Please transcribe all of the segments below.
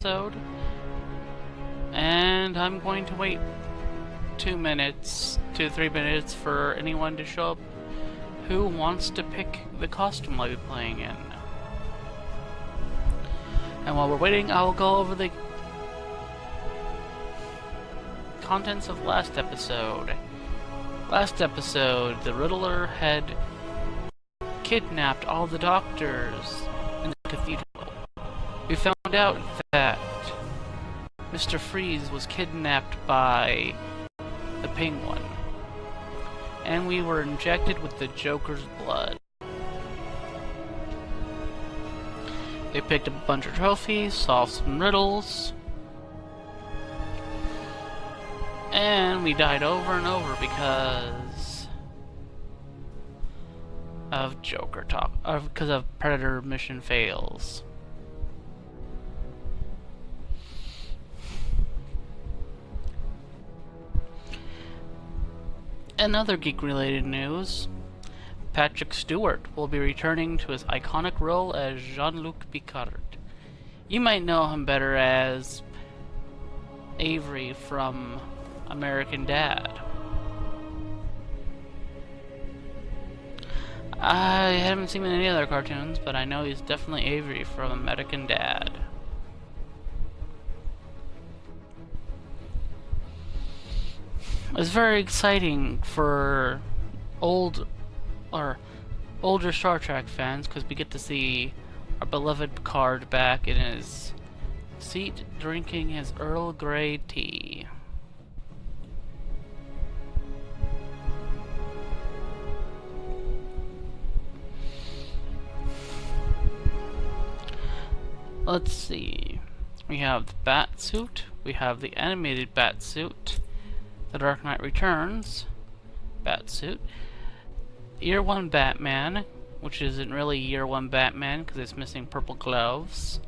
episode. And I'm going to wait 2 to 3 minutes for anyone to show up who wants to pick the costume I'll be playing in. And while we're waiting, I'll go over the contents of last episode. Last episode, the Riddler had kidnapped all the doctors in the cathedral. We found out that Mr. Freeze was kidnapped by the Penguin, and we were injected with the Joker's blood. They picked up a bunch of trophies, solved some riddles, and we died over and over because of because of Predator mission fails. In other geek-related news, Patrick Stewart will be returning to his iconic role as Jean-Luc Picard. You might know him better as Avery from American Dad. I haven't seen him in any other cartoons, but I know he's definitely Avery from American Dad. It's very exciting for older Star Trek fans because we get to see our beloved Picard back in his seat drinking his Earl Grey tea. Let's see. We have the Batsuit. We have the animated Batsuit. The Dark Knight Returns Batsuit. Year 1 Batman, which isn't really Year 1 Batman because it's missing purple gloves.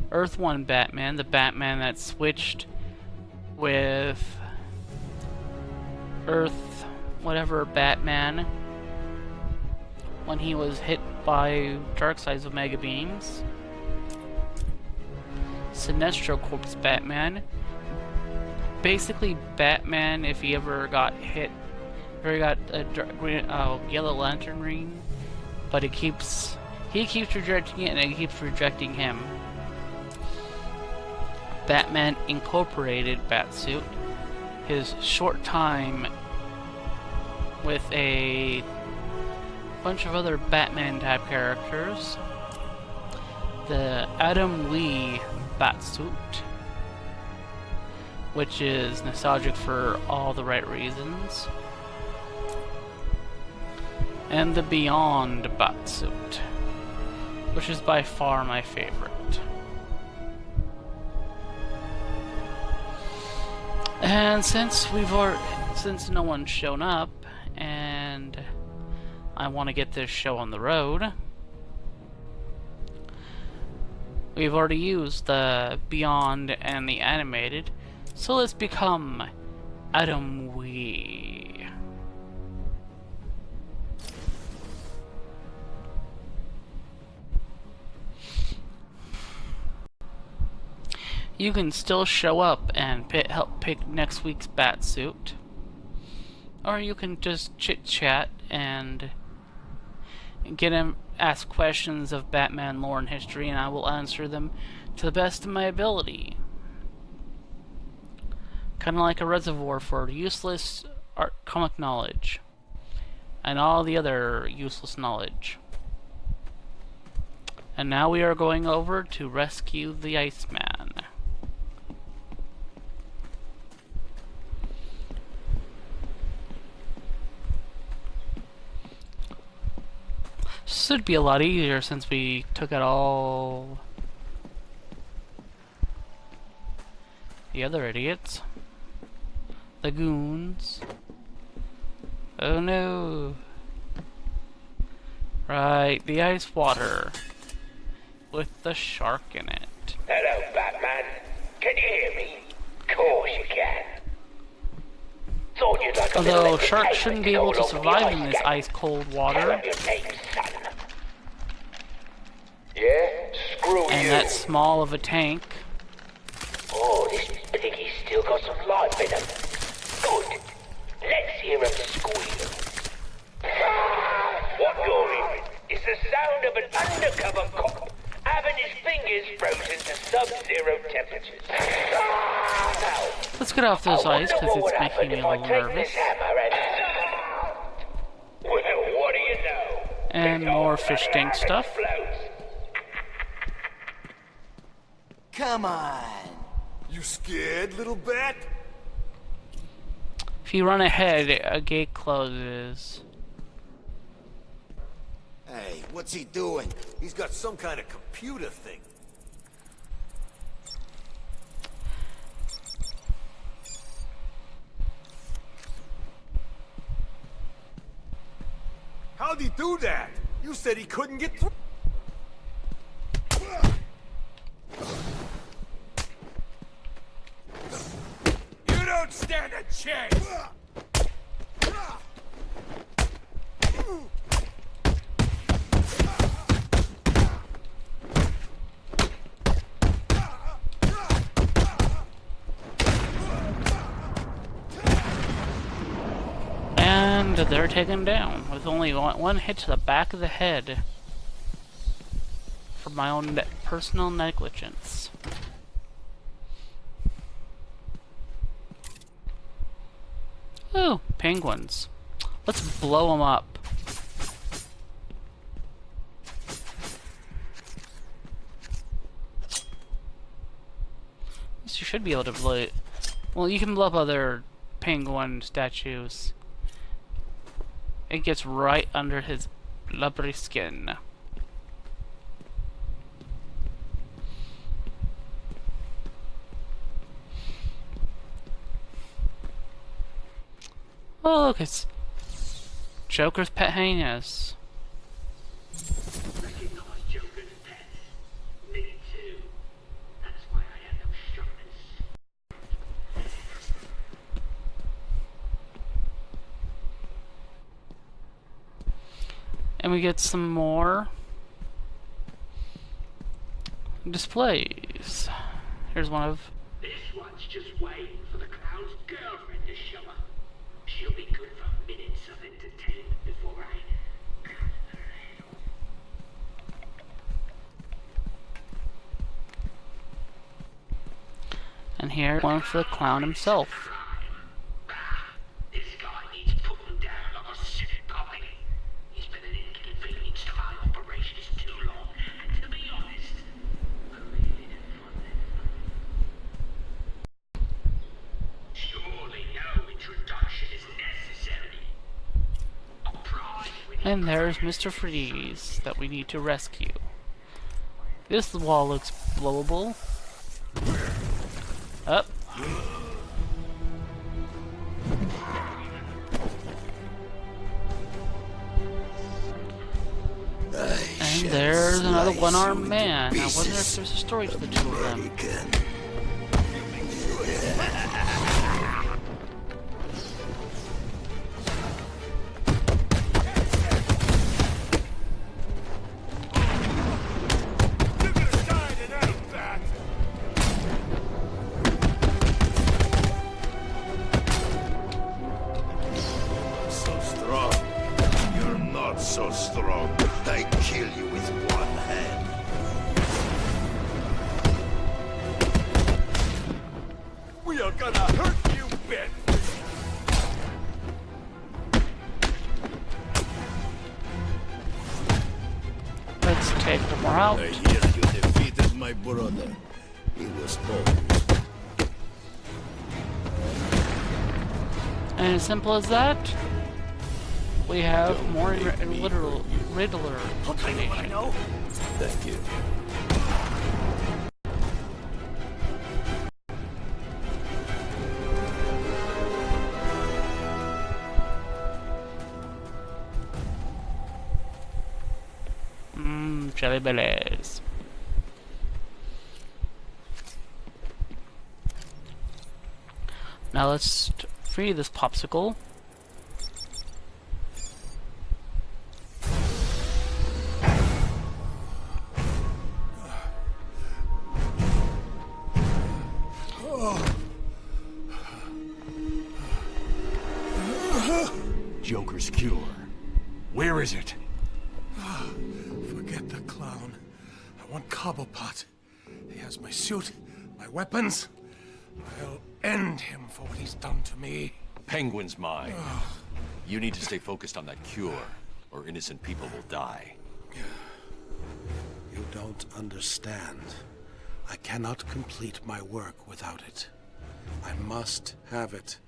Earth 1 Batman, the Batman that switched with Earth whatever Batman when he was hit by Darkseid's Omega Beams. Sinestro Corp's Batman. Basically Batman if he ever got hit, or he got a Yellow Lantern ring, but he keeps rejecting it and it keeps rejecting him. Batman Incorporated Batsuit. His short time with a bunch of other Batman type characters. The Adam Wee Batsuit, which is nostalgic for all the right reasons. And the Beyond Batsuit, which is by far my favorite. And since no one's shown up, and I want to get this show on the road, we've already used the Beyond and the animated, so let's become Adam Wee. You can still show up and help pick next week's Batsuit, or you can just chit-chat and ask questions of Batman lore and history, and I will answer them to the best of my ability. Kind of like a reservoir for useless comic knowledge and all the other useless knowledge. And now we are going over to rescue the Iceman. Should be a lot easier since we took out all the other idiots. The goons. Oh no. Right, the ice water with the shark in it. Hello, Batman. Can you hear me? Of course you can. Thought you'd like although sharks shouldn't be able to survive in this ice-cold water. Yeah, screw and you. that small of a tank. still got some life in them. Good. Let's hear them squeal. What you're hearing is the sound of an undercover cop having his fingers frozen to sub-zero temperatures. Now, Let's get off those ice, because it's making me a little nervous. Well, what do you know? And more fish tank stuff. Come on. You scared, little bat? If you run ahead, a gate closes. Hey, what's he doing? He's got some kind of computer thing. How'd he do that? You said he couldn't get through. You don't stand a chance! And they're taken down with only one hit to the back of the head for my own personal negligence. Ooh, penguins. Let's blow them up. At least you should be able to blow it. Well, you can blow up other penguin statues. It gets right under his blubbery skin. Oh, look, it's Joker's pet hyenas. Recognize Joker's pets. Me too. That's why I had them shot and And we get some more displays. Here's one of... This one's just waiting for the clown's girlfriend to show up. She'll be good for minutes of entertainment before I cut her head off. And here, one for the clown himself. This guy needs putting down like a sick puppy. He's been an inconvenience to my operations too long, and to be honest, I really didn't find that. Surely no introduction is necessary. A prize with And there's Mr. Freeze that we need to rescue. This wall looks blowable. Up. And there's another one-armed man. I wonder if there's a story to the two of them. You're gonna die tonight, bat! So strong. You're not so strong. I kill you with one hand. We are gonna hurt you, Ben. Let's take them out. I hear you defeated my brother. He was bold. And as simple as that, we have more Riddler information. Thank you. Jelly bellies. Now let's free this popsicle. cure. Where is it? Forget the clown. I want Cobblepot. He has my suit, my weapons. I'll end him for what he's done to me. Penguin's mine. You need to stay focused on that cure, or innocent people will die. You don't understand. I cannot complete my work without it. I must have it.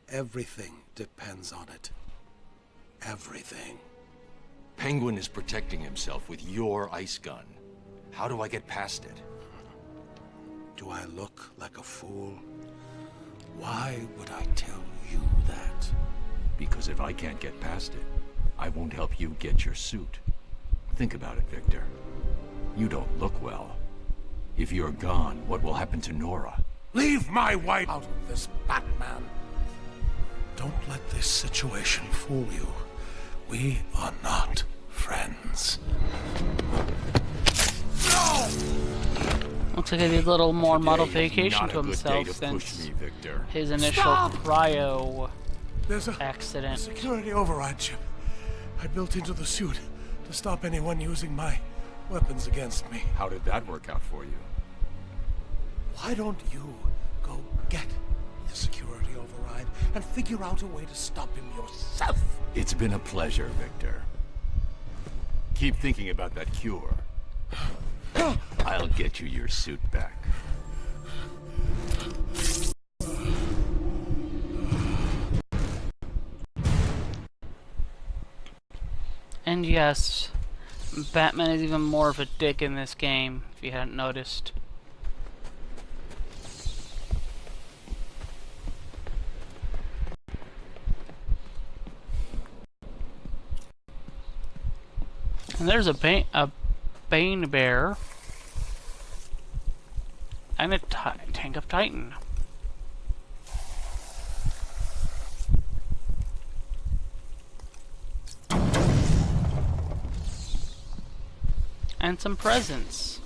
Everything depends on it. Everything. Penguin is protecting himself with your ice gun. How do I get past it? Do I look like a fool? Why would I tell you that? Because if I can't get past it, I won't help you get your suit. Think about it, Victor. You don't look well. If you're gone, what will happen to Nora? Leave my wife out of this, Batman. Don't let this situation fool you. We are not friends. No! Looks like he did a little more Today modification is to not a good day himself to since push me, Victor. his initial Stop! cryo There's a accident. security override chip I built into the suit to stop anyone using my weapons against me. How did that work out for you? Why don't you go get the security override and figure out a way to stop him yourself? It's been a pleasure, Victor. Keep thinking about that cure. I'll get you your suit back. And yes, Batman is even more of a dick in this game, if you hadn't noticed. And there's a Bane Bear and a Tank of Titan. And some presents.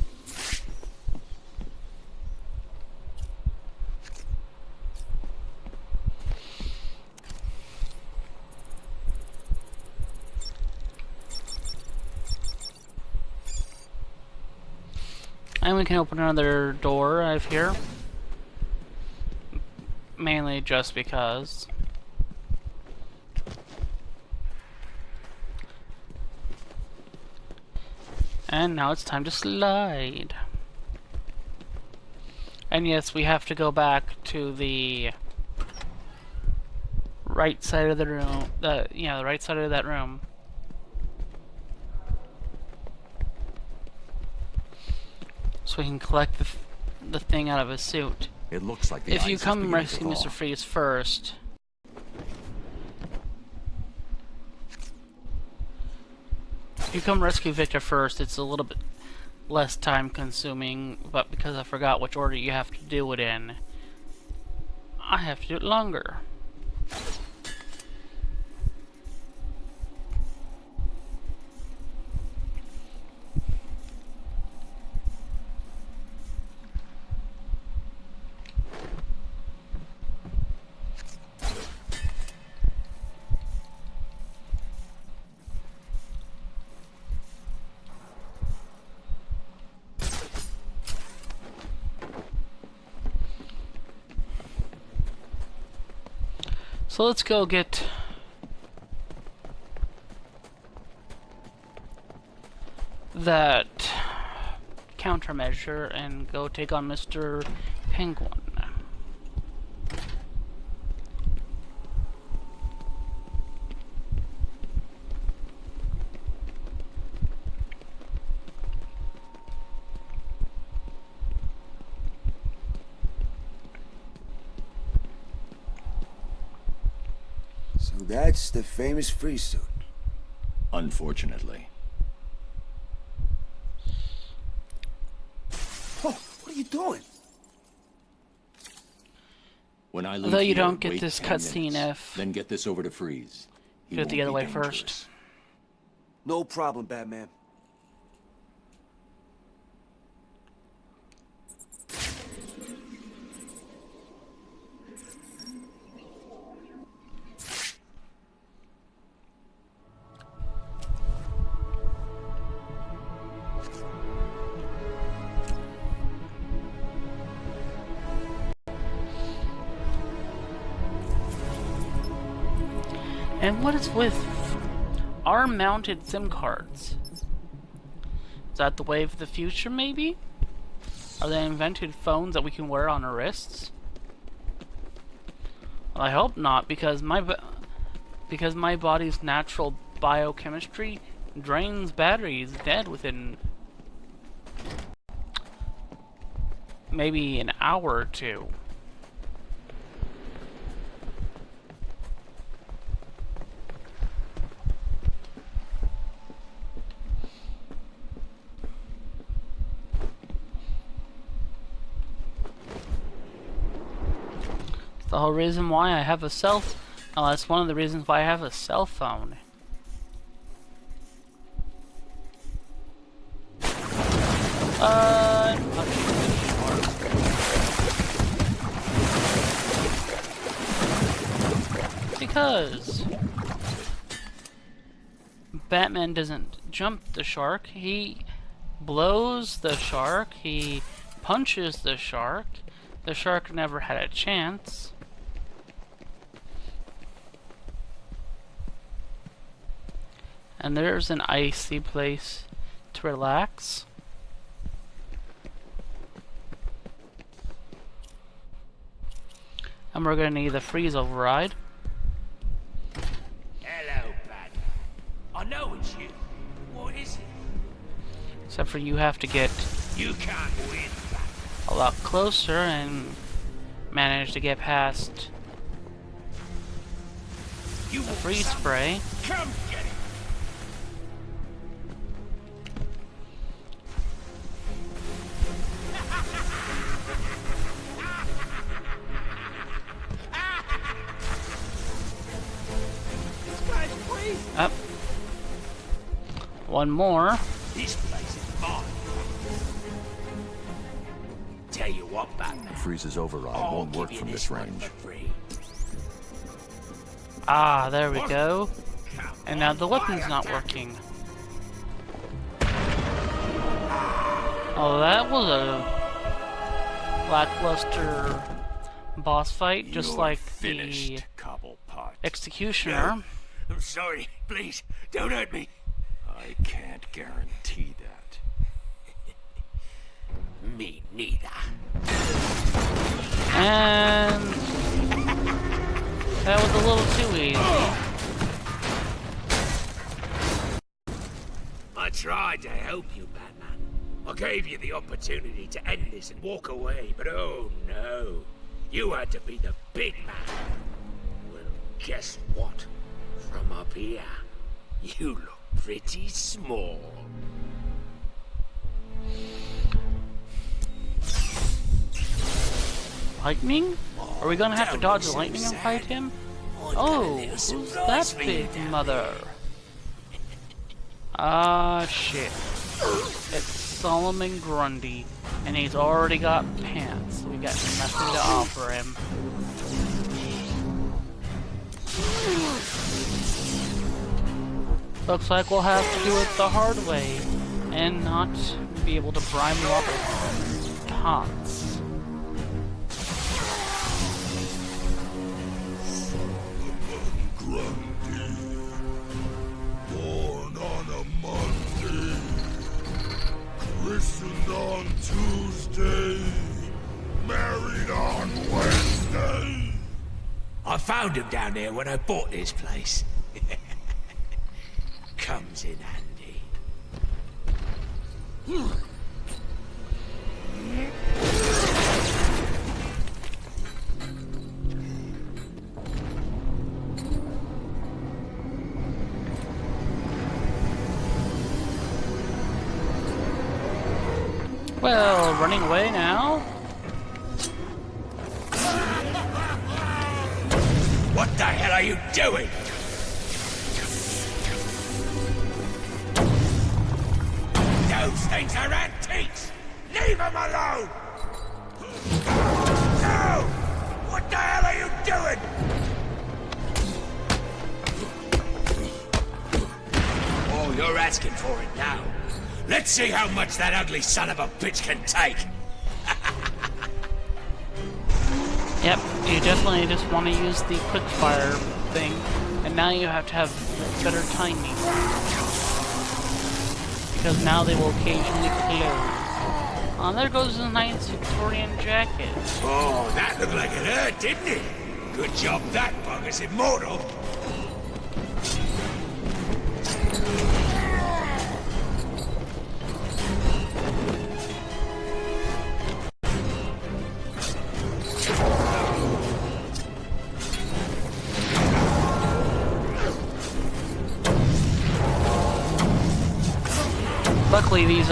And we can open another door out of here. Mainly just because. And now it's time to slide. And yes, we have to go back to the right side of the room. The right side of that room. So we can collect the thing out of his suit. It looks like the If you ice is come beginning to rescue Mr. thaw. Freeze first. If you come rescue Victor first, it's a little bit less time consuming, but because I forgot which order you have to do it in, I have to do it longer. So let's go get that countermeasure and go take on Mr. Penguin. So that's the famous free suit. Unfortunately. Oh, what are you doing? When I leave Although you here, don't get wait this 10 cutscene minutes, if- then get this over to Freeze. He Do it the won't other be way dangerous. first. No problem, Batman. And what is with arm-mounted SIM cards? Is that the wave of the future, maybe? Are they invented phones that we can wear on our wrists? Well, I hope not, because my body's natural biochemistry drains batteries dead within maybe an hour or two. It's the whole reason why I have a that's one of the reasons why I have a cell phone. Not sure. Because Batman doesn't jump the shark, he blows the shark, he punches the shark never had a chance. And there's an icy place to relax. And we're gonna need the freeze override. Hello, Batman. I know it's you. What is it? Except for you have to get You can't win, Batman. a lot closer and manage to get past You the want freeze some? spray. Come get it. This guy's crazy. Up. One more. This place is mine. Tell you what, Batman. Freeze's override I'll won't work give you from this this one range. for free. Ah, there we go. Come And now on, the weapon's fire not attack. working. Oh, that was a lackluster boss fight, just You're like finished, the Cobblepot. Executioner. I'm sorry. Please, don't hurt me. I can't guarantee that. Me neither. And that was a little too easy. I tried to help you, Batman. I gave you the opportunity to end this and walk away, but oh no. You had to be the big man. Well, guess what? From up here, you look pretty small. Lightning? Are we gonna have to Don't dodge look so lightning and sad. fight him? I've got a Oh, little who's surprise that for you big down mother? Ah, shit. It's Solomon Grundy, and he's already got pants. We got nothing to offer him. Looks like we'll have to do it the hard way, and not be able to prime you up with taunts. Grundy. Born on a Monday. Christened on Tuesday. Married on Wednesday. I found him down there when I bought this place. Comes in handy. Well, running away now? What the hell are you doing? Those things are antiques! Leave them alone! No! What the hell are you doing? Oh, you're asking for it now. Let's see how much that ugly son of a bitch can take. Yep, you definitely just want to use the quick fire thing and now you have to have better timing. Because now they will occasionally close. Oh, there goes the nice Victorian jacket. Oh, that looked like it hurt, didn't it? Good job that bug is immortal. Luckily, these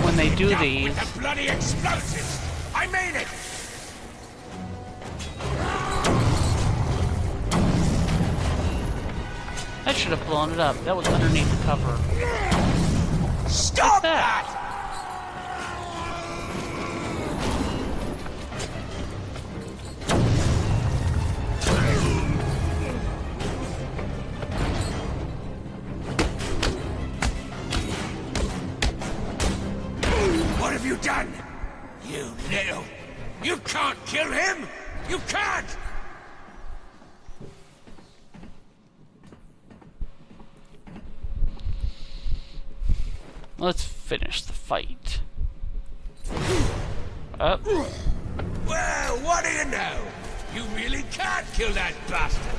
when they do these, The bloody explosives! I made it! I should have blown it up. That was underneath the cover. Stop that? that! What have you done? You little... You can't kill him! You can't! Let's finish the fight. Up. Well, what do you know? You really can't kill that bastard!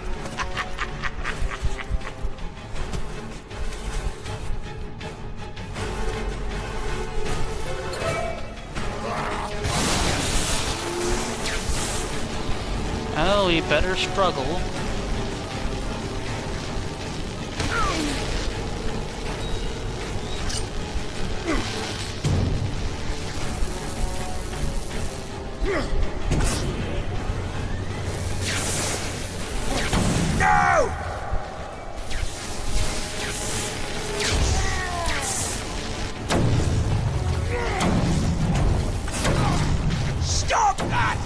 Oh, we better struggle. No! Stop that!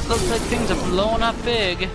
Looks like things are blowing up big.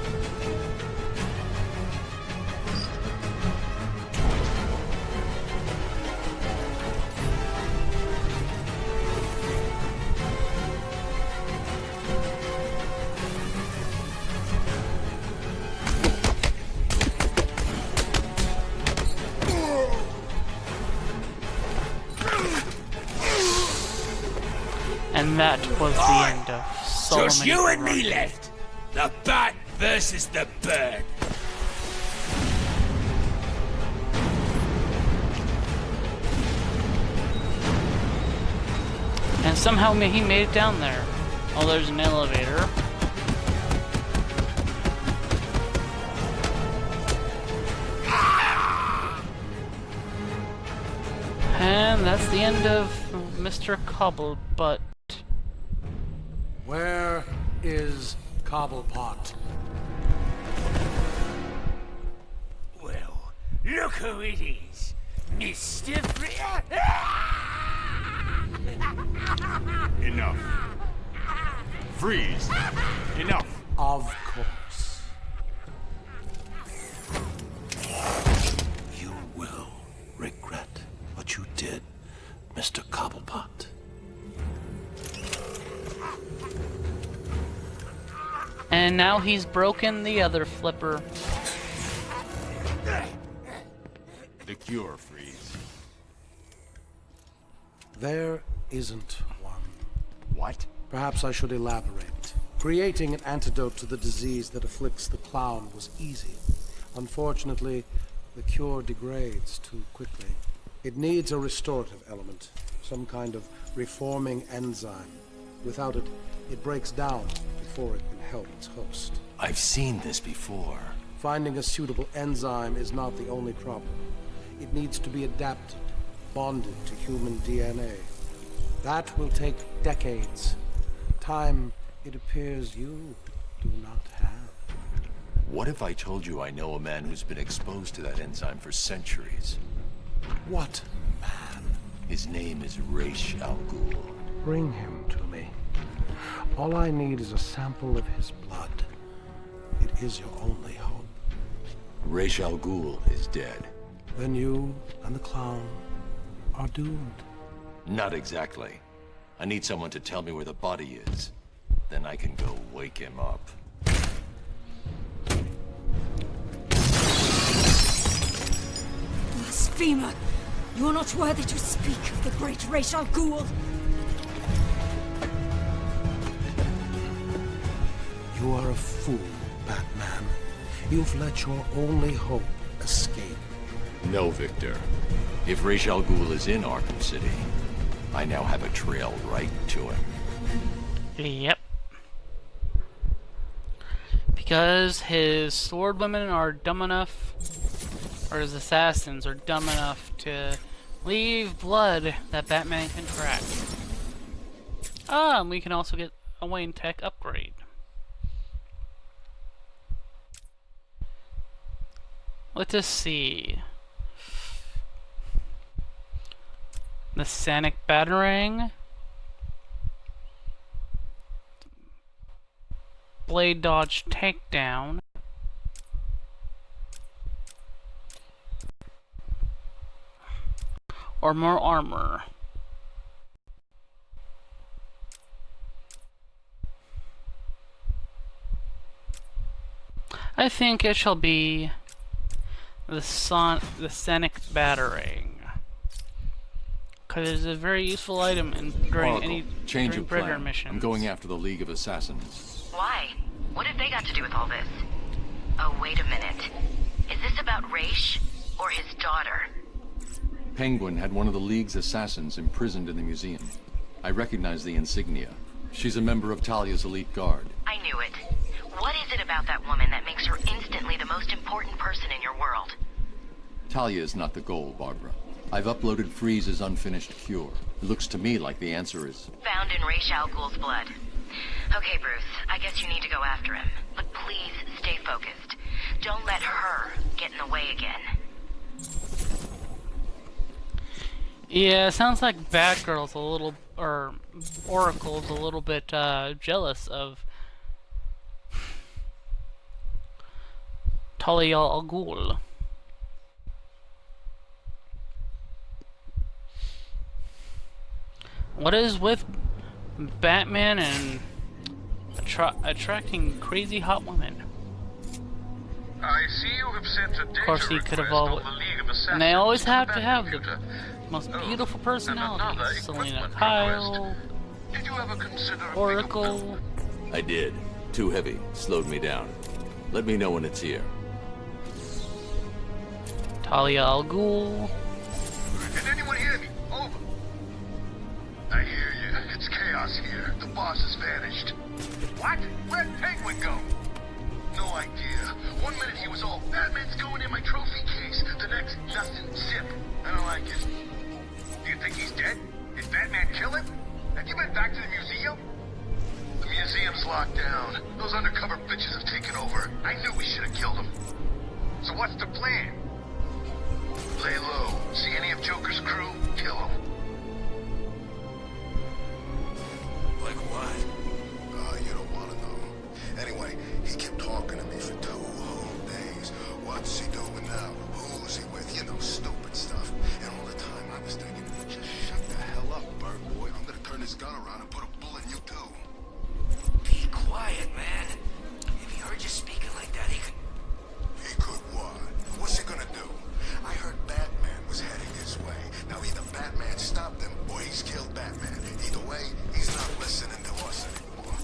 And that was the end of so Just many you and me runs. left. The bat versus the bird. And somehow he made it down there. Oh, there's an elevator. And that's the end of Mr. Cobblebutt. Where is Cobblepot? Well, look who it is. Mr. Enough. Freeze. Enough. Of course. You will regret what you did, Mr. Cobblepot. And now he's broken the other flipper. The cure, Freeze. There isn't one. What? Perhaps I should elaborate. Creating an antidote to the disease that afflicts the clown was easy. Unfortunately, the cure degrades too quickly. It needs a restorative element, some kind of reforming enzyme. Without it, it breaks down before it can help its host. I've seen this before. Finding a suitable enzyme is not the only problem. It needs to be adapted, bonded to human DNA. That will take decades. Time, it appears, you do not have. What if I told you I know a man who's been exposed to that enzyme for centuries? What man? His name is Ra's al Ghul. Bring him to me. All I need is a sample of his blood. It is your only hope. Ra's al Ghul is dead. Then you and the clown are doomed. Not exactly. I need someone to tell me where the body is. Then I can go wake him up. Blasphemer! You are not worthy to speak of the great Ra's al Ghul. You are a fool, Batman. You've let your only hope escape. No, Victor. If Ra's al Ghul is in Arkham City, I now have a trail right to him. Yep. Because his swordwomen are dumb enough, or his assassins are dumb enough to leave blood that Batman can track. Ah, and we can also get a Wayne Tech upgrade. Let us see. The Sonic Batarang. Blade Dodge Takedown. Or more armor. I think it shall be the Sonic Batarang. Because it's a very useful item during Oracle, any change during of Predator plan. missions. I'm going after the League of Assassins. Why? What have they got to do with all this? Oh, wait a minute. Is this about Ra's or his daughter? Penguin had one of the League's assassins imprisoned in the museum. I recognize the insignia. She's a member of Talia's elite guard. I knew it. What is it about that woman that makes her instantly the most important person in your world? Talia is not the goal, Barbara. I've uploaded Freeze's unfinished cure. It looks to me like the answer is... Found in Ra's al Ghul's blood. Okay, Bruce, I guess you need to go after him. But please, stay focused. Don't let her get in the way again. Yeah, it sounds like Batgirl's a little, or Oracle's a little bit jealous of Talia al Ghul. What is with Batman and attracting crazy hot women? I see you have sent a Of course, he could have always, and they always have to have the most beautiful personalities. Selena Kyle, Did you ever consider Oracle. I did. Too heavy. Slowed me down. Let me know when it's here. Talia al Ghul. Can anyone hear me? Over. I hear you. It's chaos here. The boss has vanished. What? Where'd Penguin go? No idea. One minute he was all, Batman's going in my trophy case. The next, nothing. Zip. I don't like it. Do you think he's dead? Did Batman kill him? Have you been back to the museum? The museum's locked down. Those undercover bitches have taken over. I knew we should have killed him. So what's the plan? Lay low. See any of Joker's crew? Kill them. Like what? You don't want to know. Anyway, he kept talking to me for 2 whole days. What's he doing now? Who's he with? You know, stupid stuff. And all the time I was thinking, just shut the hell up, bird boy. I'm gonna turn this gun around and put a bullet in you too. Be quiet, man. If he heard you speaking like that, he could... He could what? What's he gonna do? I heard Batman was heading this way. Now either Batman stopped him or he's killed Batman. Either way, he's not listening to us anymore.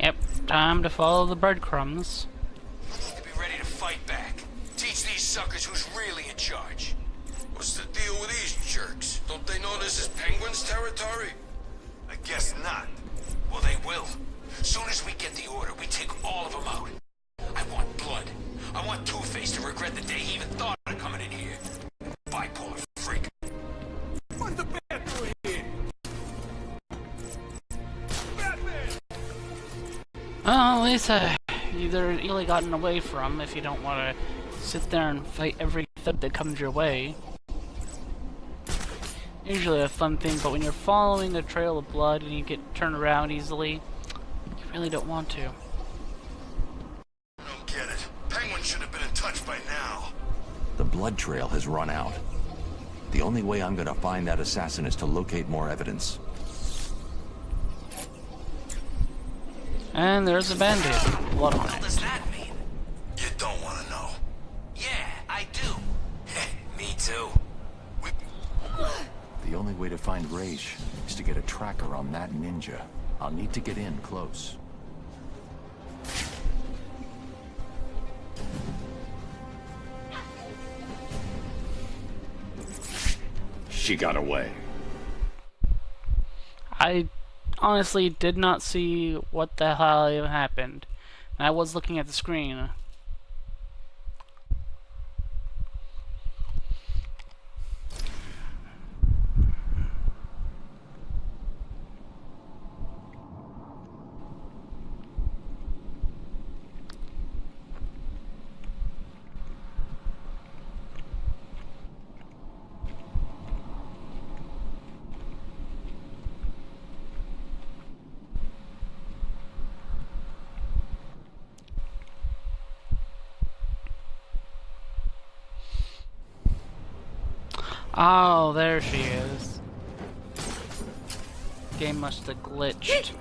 Yep, time to follow the breadcrumbs. You need to be ready to fight back. Teach these suckers who's really in charge. What's the deal with these jerks? Don't they know this is Penguin's territory? I guess not. Well, they will. Soon as we get the order, we take all of them out. I want blood. I want Two-Face to regret the day he even thought of coming in here. Bipolar freak. What's the bad doing here? Batman! Well, at least they're easily gotten away from if you don't want to sit there and fight every thug that comes your way. Usually a fun thing, but when you're following a trail of blood and you get turned around easily, you really don't want to. I don't get it. Penguin should have been in touch by now. The blood trail has run out. The only way I'm gonna find that assassin is to locate more evidence. And there's a band-aid. Blood on What it. does that mean? You don't want to know. Yeah, I do. Me too. The only way to find Raish is to get a tracker on that ninja. I'll need to get in close. She got away. I honestly did not see what the hell even happened. And I was looking at the screen. Oh, there she is. Game must have glitched.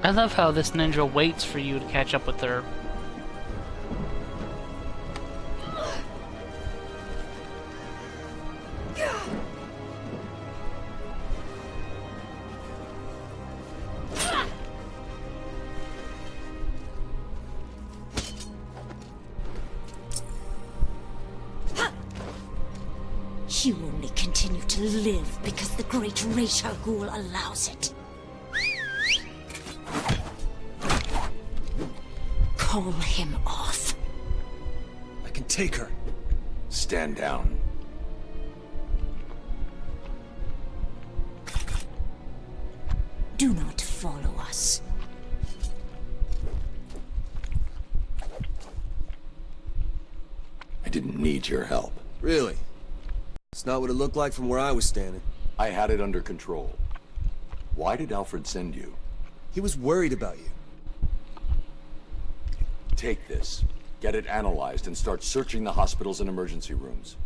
I love how this ninja waits for you to catch up with her. You only continue to live because the great Ra's al Ghul allows it. Call him off. I can take her. Stand down. Do not follow us. I didn't need your help. Really? It's not what it looked like from where I was standing. I had it under control. Why did Alfred send you? He was worried about you. Take this, get it analyzed, and start searching the hospitals and emergency rooms.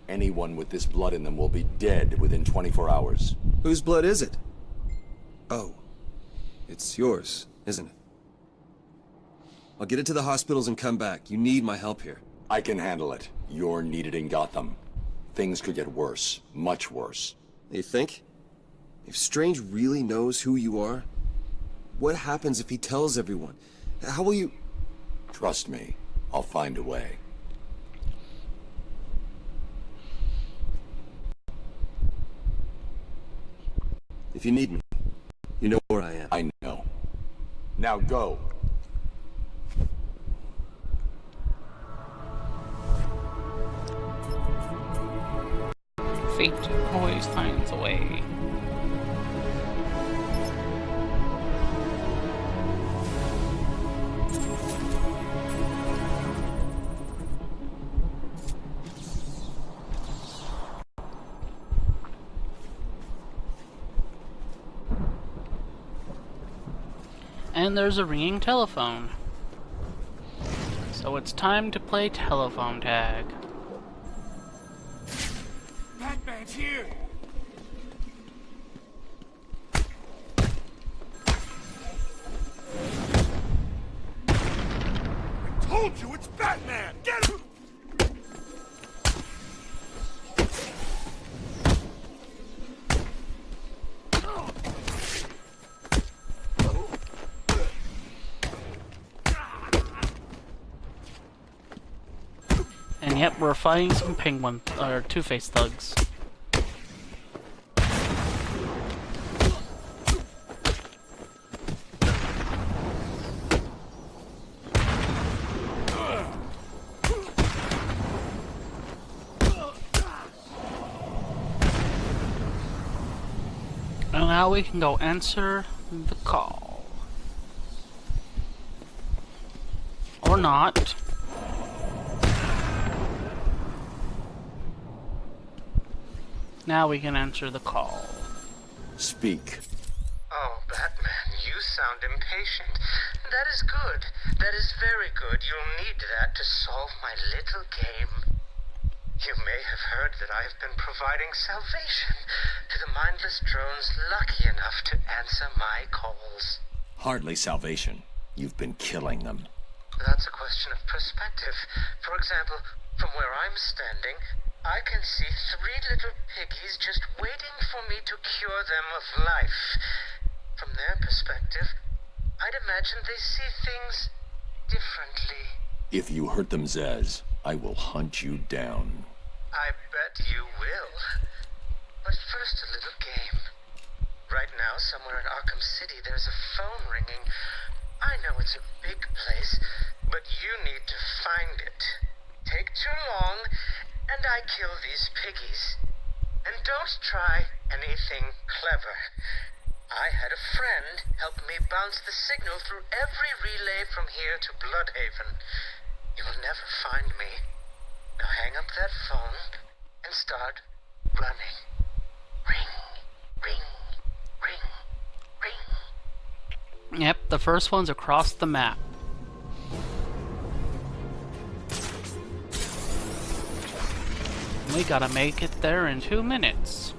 Anyone with this blood in them will be dead within 24 hours. Whose blood is it? Oh. It's yours, isn't it? I'll get it to the hospitals and come back. You need my help here. I can handle it. You're needed in Gotham. Things could get worse. Much worse. You think? If Strange really knows who you are, what happens if he tells everyone? How will you... Trust me, I'll find a way. If you need me, you know where I am. I know. Now go. Fate always finds a way. And there's a ringing telephone. So it's time to play telephone tag. Batman's here! I told you it's Batman! Get him! And yep, we're fighting some penguin or Two-Face thugs. And now we can go answer the call. Or not. Now we can answer the call. Speak. Oh, Batman, you sound impatient. That is good. That is very good. You'll need that to solve my little game. You may have heard that I have been providing salvation to the mindless drones lucky enough to answer my calls. Hardly salvation. You've been killing them. That's a question of perspective. For example, from where I'm standing, I can see 3 little piggies just waiting for me to cure them of life. From their perspective, I'd imagine they see things differently. If you hurt them, Zez, I will hunt you down. I bet you will. But first, a little game. Right now, somewhere in Arkham City, there's a phone ringing. I know it's a big place, but you need to find it. Take too long, and I kill these piggies. And don't try anything clever. I had a friend help me bounce the signal through every relay from here to Bloodhaven. You'll never find me. Now hang up that phone and start running. Ring, ring, ring, ring. Yep, the first one's across the map. We gotta make it there in 2 minutes.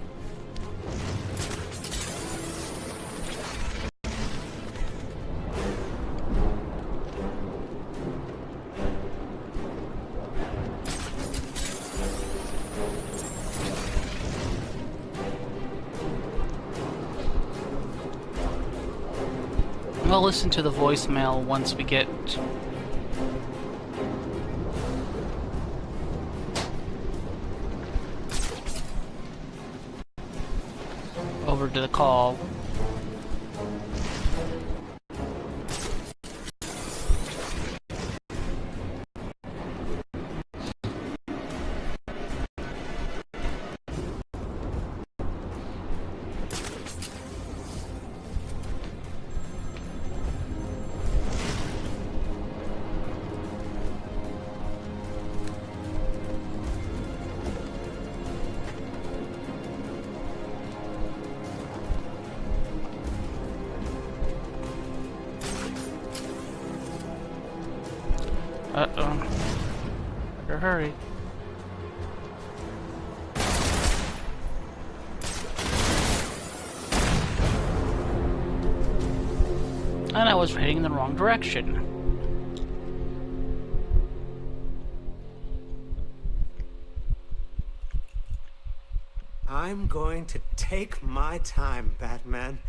We'll listen to the voicemail once we get over to the call. Uh-oh. Better hurry. And I was heading in the wrong direction. I'm going to take my time, Batman.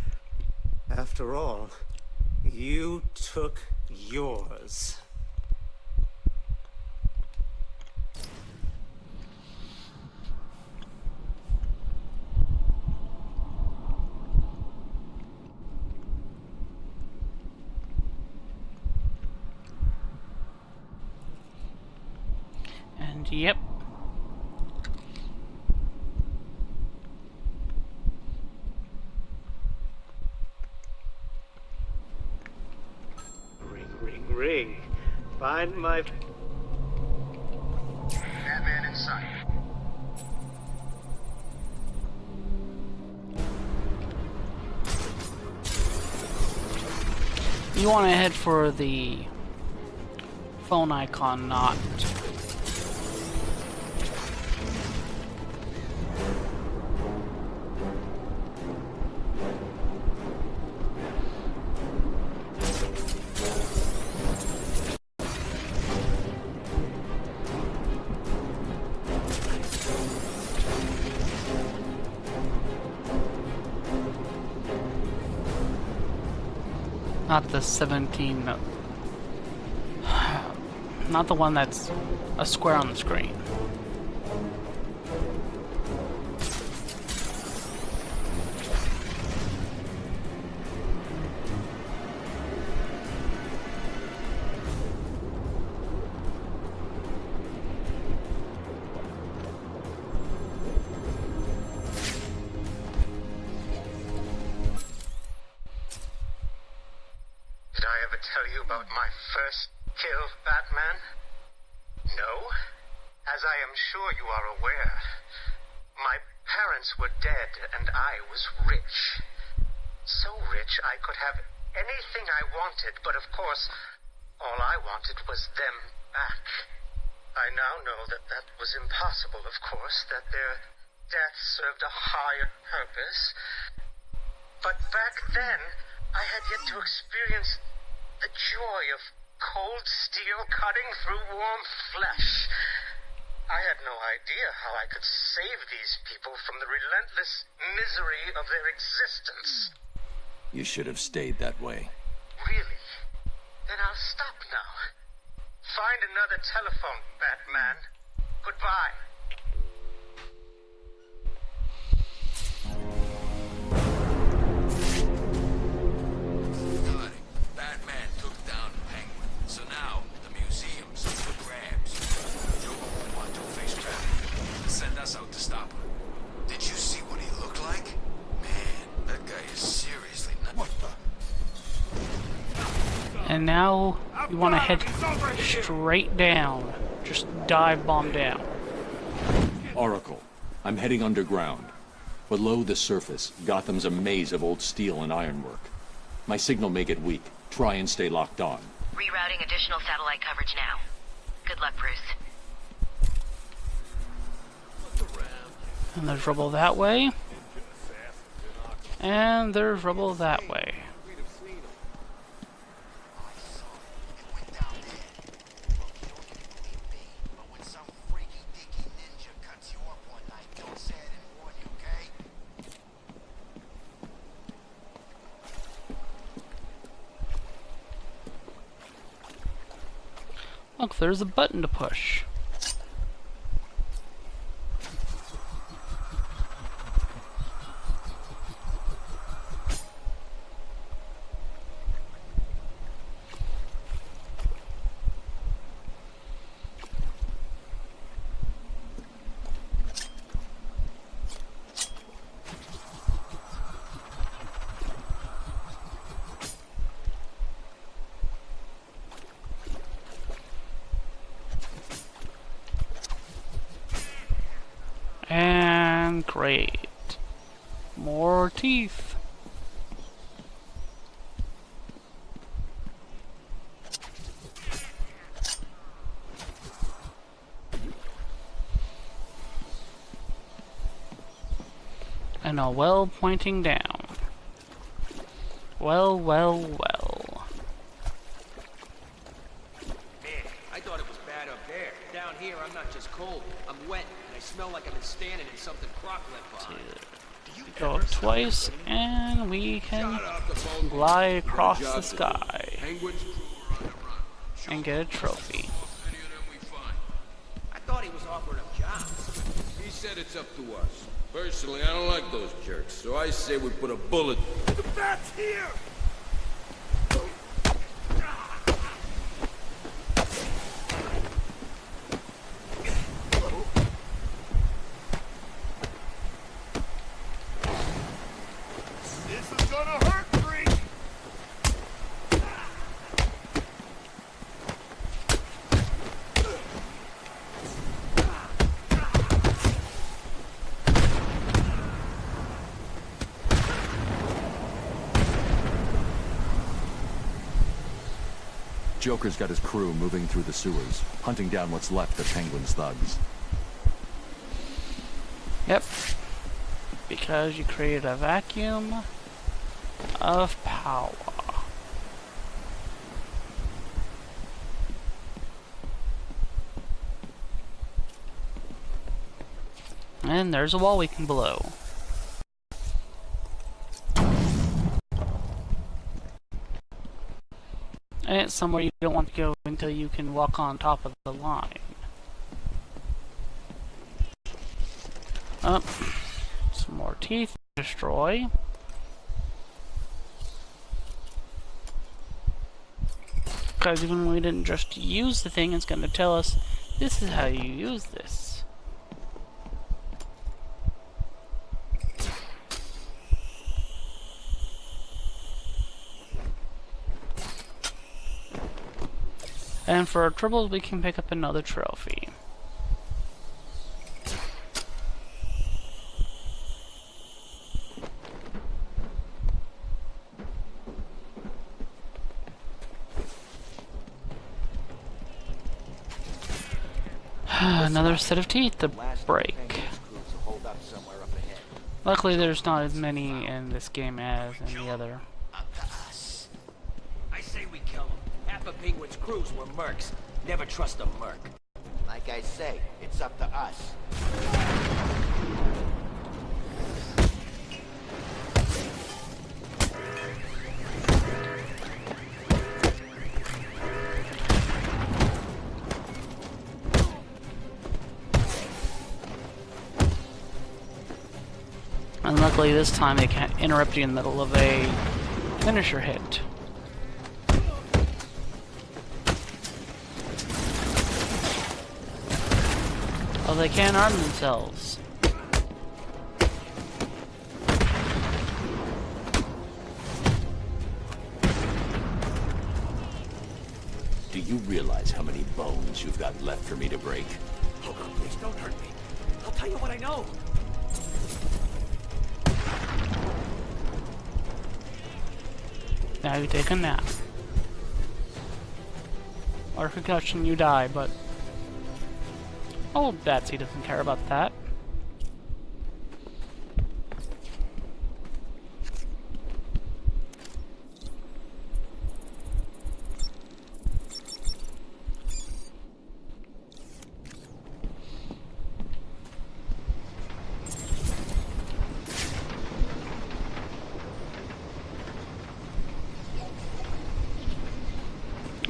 After all, you took yours. And yep. Ring, ring, ring. Find my... Batman in sight. You want to head for the phone icon, not... Not the 17... Not the one that's a square on the screen. tell you about my first kill, Batman? No? As I am sure you are aware, my parents were dead and I was rich. So rich I could have anything I wanted, but of course, all I wanted was them back. I now know that that was impossible, of course, that their death served a higher purpose. But back then, I had yet to experience the joy of cold steel cutting through warm flesh. I had no idea how I could save these people from the relentless misery of their existence. You should have stayed that way. Really? Then I'll stop now. Find another telephone, Batman. Goodbye. Got it. Batman took down Penguin. So now, the museum's up for grabs. Joker won't want Two-Face trapped. Send us out to stop him. Did you see what he looked like? Man, that guy is seriously nuts. What the? And now we want to head straight down. Just dive bomb down. Oracle, I'm heading underground. Below the surface, Gotham's a maze of old steel and ironwork. My signal may get weak. Try and stay locked on. Rerouting additional satellite coverage now. Good luck, Bruce. And there's rubble that way. And there's rubble that way. Look, there's a button to push. And great. More teeth. And a well pointing down. Well, well, well. Man, I thought it was bad up there. Down here, I'm not just cold. I'm wet. Smell like I've been standing in something Croc left behind. Go up twice, and we can glide across the sky and get a trophy. I thought he was offering up jobs. He said it's up to us. Personally, I don't like those jerks, so I say we put a bullet. The bat's here! Joker's got his crew moving through the sewers, hunting down what's left of Penguin's thugs. Yep. Because you created a vacuum of power. And there's a wall we can blow. And it's somewhere you don't want to go until you can walk on top of the line. Up. Some more teeth. Destroy. Because even when we didn't just use the thing, it's going to tell us, this is how you use this. And for our troubles, we can pick up another trophy. Another set of teeth to break. Luckily, there's not as many in this game as in the other. I say we kill him. Half of Penguin's crews were mercs. Never trust a merc. Like I say, it's up to us. And luckily this time they can't interrupt you in the middle of a finisher hit. Oh, they can't arm themselves. Do you realize how many bones you've got left for me to break? Oh, please don't hurt me. I'll tell you what I know. Now you take a nap. Or concussion, you die, but old Batsuit doesn't care about that.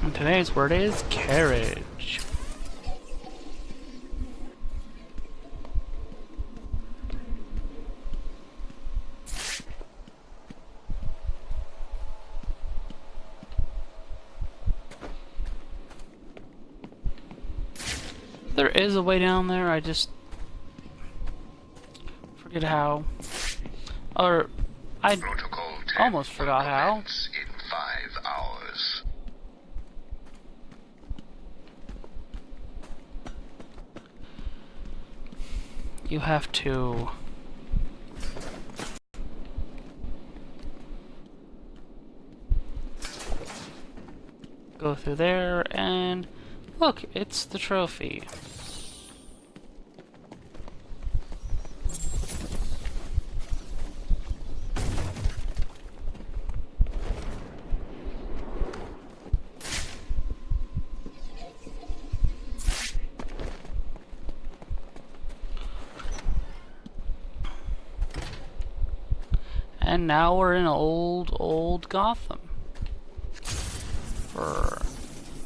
And today's word is carriage. There is a way down there, I just forget how. Or I almost forgot how. In 5 hours. You have to go through there and look, it's the trophy. And now we're in old Gotham. For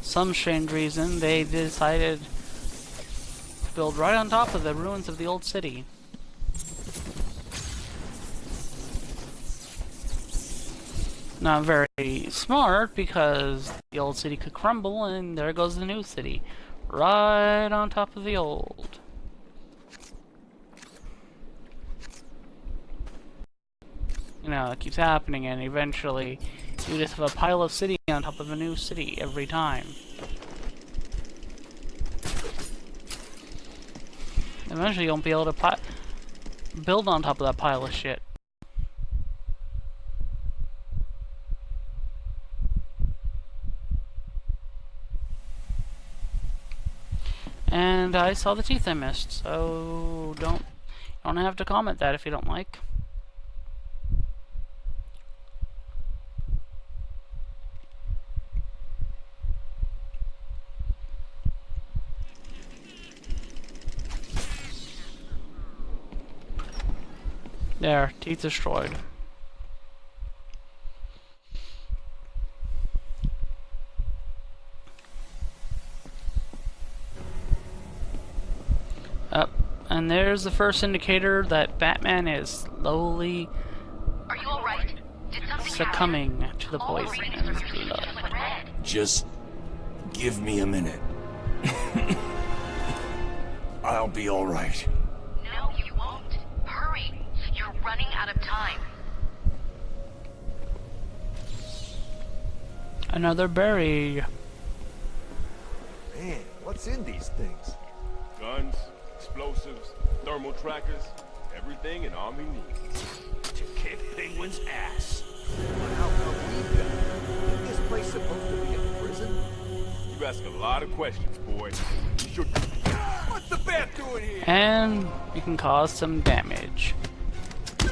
some strange reason, they decided to build right on top of the ruins of the old city. Not very smart, because the old city could crumble, and there goes the new city. Right on top of the old. You know, it keeps happening, and eventually you just have a pile of city on top of a new city every time. Eventually you won't be able to build on top of that pile of shit. And I saw the teeth I missed, so don't have to comment that if you don't like. There, teeth destroyed. And there's the first indicator that Batman is slowly succumbing to the poison in his blood. Just give me a minute. I'll be all right. No, you won't. Hurry. You're running out of time. Another berry. Man, what's in these things? Guns, explosives, thermal trackers, everything an army needs. To kick Penguin's ass. How come we got it? Isn't this place supposed to be a prison? You ask a lot of questions, boy. You should... What's the bat doing here? And you can cause some damage. You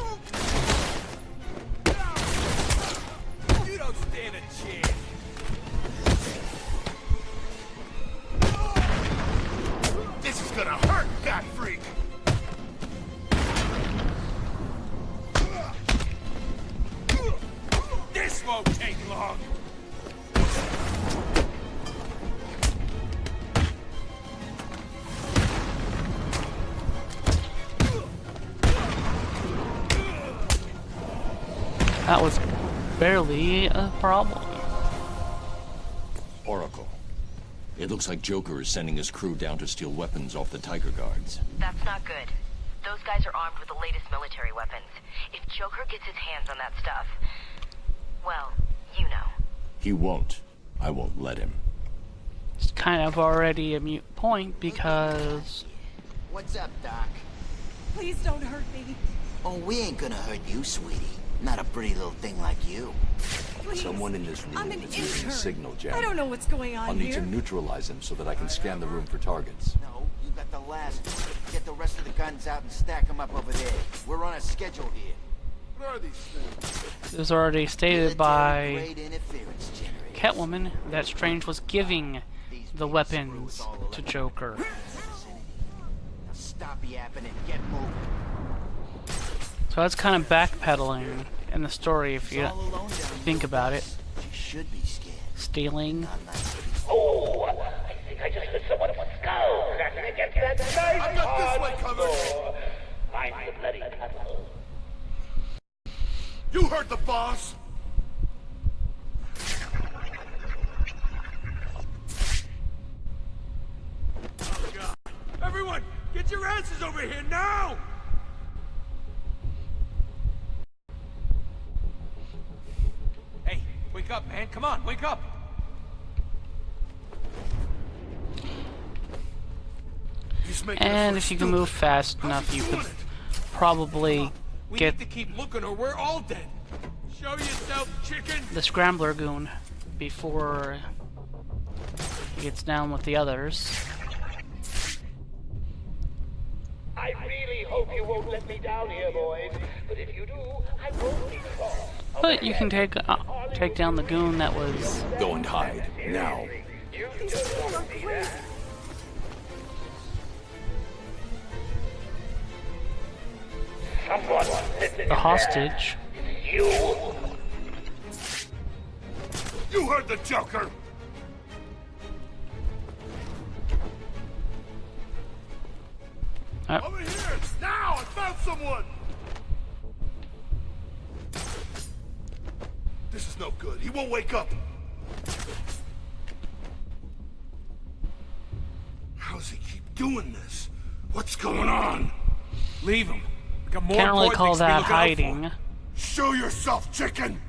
don't stand a chance. This is gonna hurt, that freak! This won't take long. That was barely a problem. Oracle. It looks like Joker is sending his crew down to steal weapons off the Tiger Guards. That's not good. Those guys are armed with the latest military weapons. If Joker gets his hands on that stuff, well, you know. He won't. I won't let him. It's kind of already a moot point because... What's up, Doc? Please don't hurt me. Oh, we ain't gonna hurt you, sweetie. Not a pretty little thing like you. Please. Someone in this room I'm an is using a intern. signal jammer. I don't know what's going on I'll need here. to neutralize him so that I can scan the room for targets. No, you got the last one. Get the rest of the guns out and stack them up over there. We're on a schedule here. What are these things? it was already stated by Military-grade interference generator. Catwoman that Strange was giving the weapons to Joker. Now stop yapping and get moving. So that's kind of backpedaling in the story if you think about it. She should be scared. Stealing. Oh, I think I just heard someone skull cracking against that nice I'm not this way hard covered. floor. I'm the bloody puzzle. You heard the boss! Oh, God. Everyone, get your asses over here now! Hey, wake up, man. Come on, wake up. And if you can move fast enough, you could probably We get need to keep looking or we're all dead. Show yourself, chicken! the Scrambler goon before he gets down with the others. I really hope you won't let me down here, boys. But if you do, I won't be cross. But you can take down the goon that was Go and hide, now. You just want to see that. Someone sitting the hostage. You. You heard the Joker! Over here! Now! I found someone! This is no good. He won't wake up. How does he keep doing this? What's going on? Leave him. We got more Can't really important call things to be that looking out hiding. Show yourself, chicken!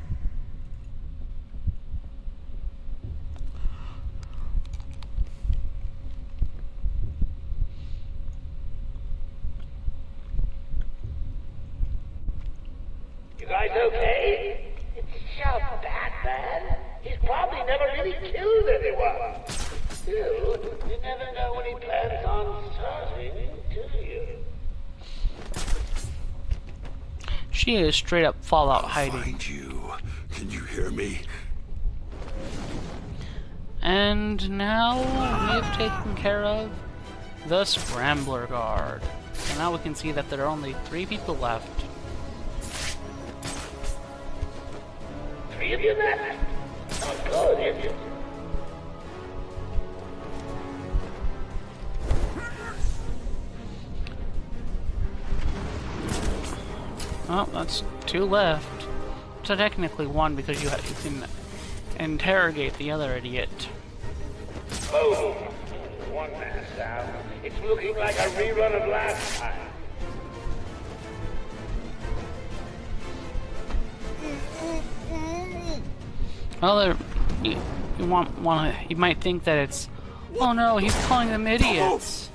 You guys okay? It's just Batman. He's probably never really killed anyone. Still, you never know when he plans on starting, do you? She is straight up Fallout hiding. Find you. Can you hear me? And now we have taken care of the Scrambler Guard. So now we can see that there are only 3 people left. 3 of you left? Not good, is it? Oh, that's 2 left. So technically 1 because you can interrogate the other idiot. Boom! 1 man down. It's looking like a rerun of last time. Well, you might think that it's Oh no, he's calling them idiots.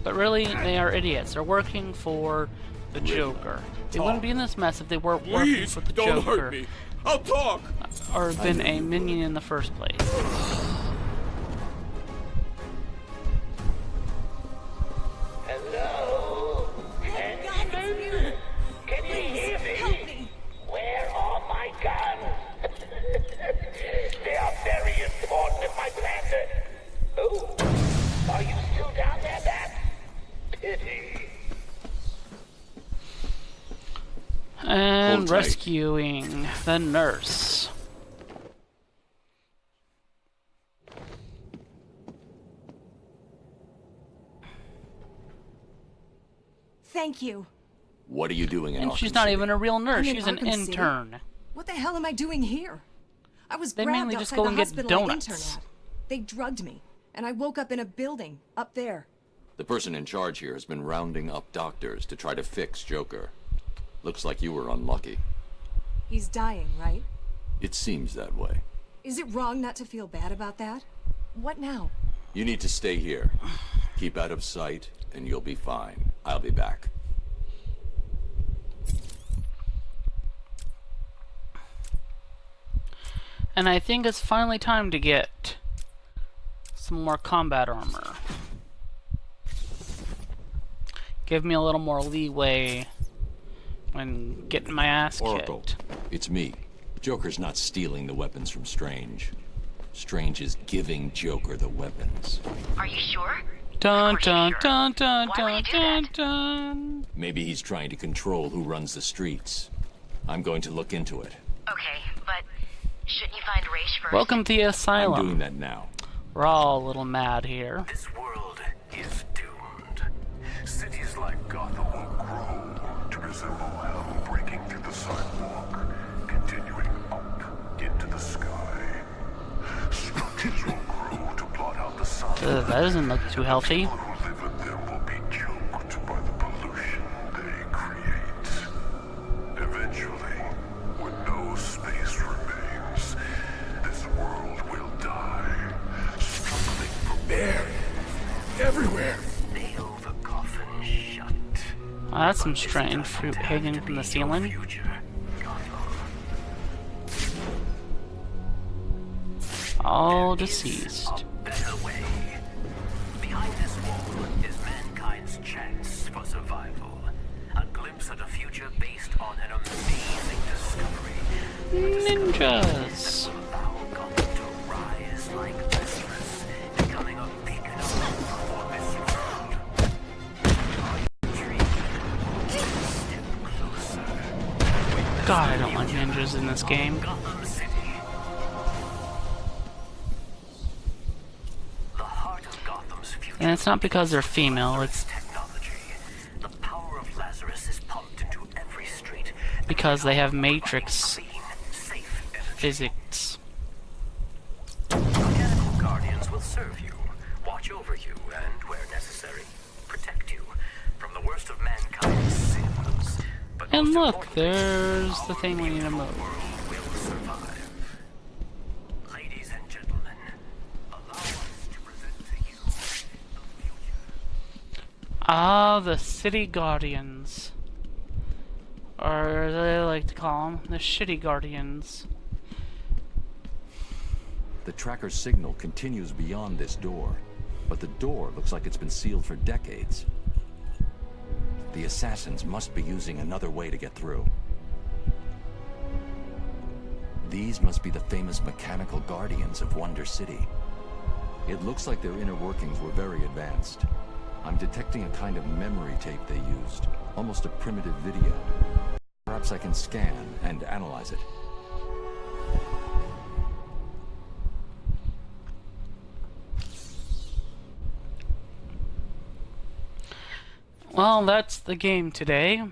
But really, they are idiots. They're working for the Joker. They wouldn't be in this mess if they weren't working for the Joker. Don't hurt me. I'll talk. Or been a minion in the first place. Hello? Iceman? Can you hear me? Help me! Where are my guns? They are very important if my plans are... Oh, are you still down there, Bat? Pity. And rescuing the nurse. Thank you. What are you doing in And Arkham she's not City? even a real nurse. I'm in She's an Arkham City. intern. What the hell am I doing here? I was They grabbed mainly just outside go the and get hospital I intern donuts. at. They drugged me, and I woke up in a building up there. The person in charge here has been rounding up doctors to try to fix Joker. Looks like you were unlucky. He's dying, right? It seems that way. Is it wrong not to feel bad about that? What now? You need to stay here. Keep out of sight, and you'll be fine. I'll be back. And I think it's finally time to get some more combat armor. Give me a little more leeway when getting my ass Oracle, kicked. it's me. Joker's not stealing the weapons from Strange. Strange is giving Joker the weapons. Are you sure? Dun dun dun dun Why would you dun do dun dun. Maybe he's trying to control who runs the streets. I'm going to look into it. Okay, but shouldn't you find Raish first? Welcome to the asylum. I'm doing that now. We're all a little mad here. This world is doomed. Cities like Gotham will grow to resemble hell breaking through the sidewalk, continuing up into the sky. Structures will grow to blot out the sun. That doesn't look too healthy. People who live in them will be choked by the pollution they create. Eventually, when no space remains, this world will die, struggling for There. Everywhere. nail the coffin shut. Oh, that's some strange fruit hanging from the ceiling. All deceased. Better way. Behind this wall is mankind's chance for survival. A glimpse at a future based on an amazing discovery. Ninjas. Allow Gotham to rise like Christmas, becoming a beacon of hope for this world. Are you intrigued? Step closer. God, I don't like ninjas in this game. Gotham City. The heart of Gotham's future. And it's not because they're female, it's Technology. The power of Lazarus is pumped into every street. because they have Matrix Clean, safe energy. physics. Mechanical guardians will serve you, watch over you, and, where necessary, protect you from the worst of mankind's sins. But And most look, importantly, there's the thing we need to move. will survive. Ladies and gentlemen, allow us to present to you the future. Ah, the City Guardians. Or as I like to call them, the Shitty Guardians. The tracker's signal continues beyond this door, but the door looks like it's been sealed for decades. The assassins must be using another way to get through. These must be the famous mechanical guardians of Wonder City. It looks like their inner workings were very advanced. I'm detecting a kind of memory tape they used, almost a primitive video. Perhaps I can scan and analyze it. Well, that's the game today.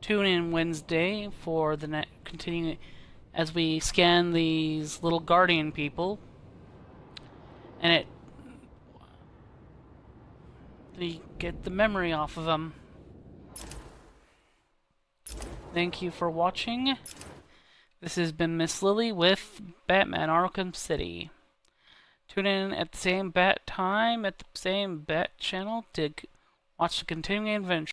Tune in Wednesday for the continuing as we scan these little guardian people, and we get the memory off of them. Thank you for watching. This has been Miss Lilly with Batman Arkham City. Tune in at the same bat time, at the same bat channel to watch the continuing adventure.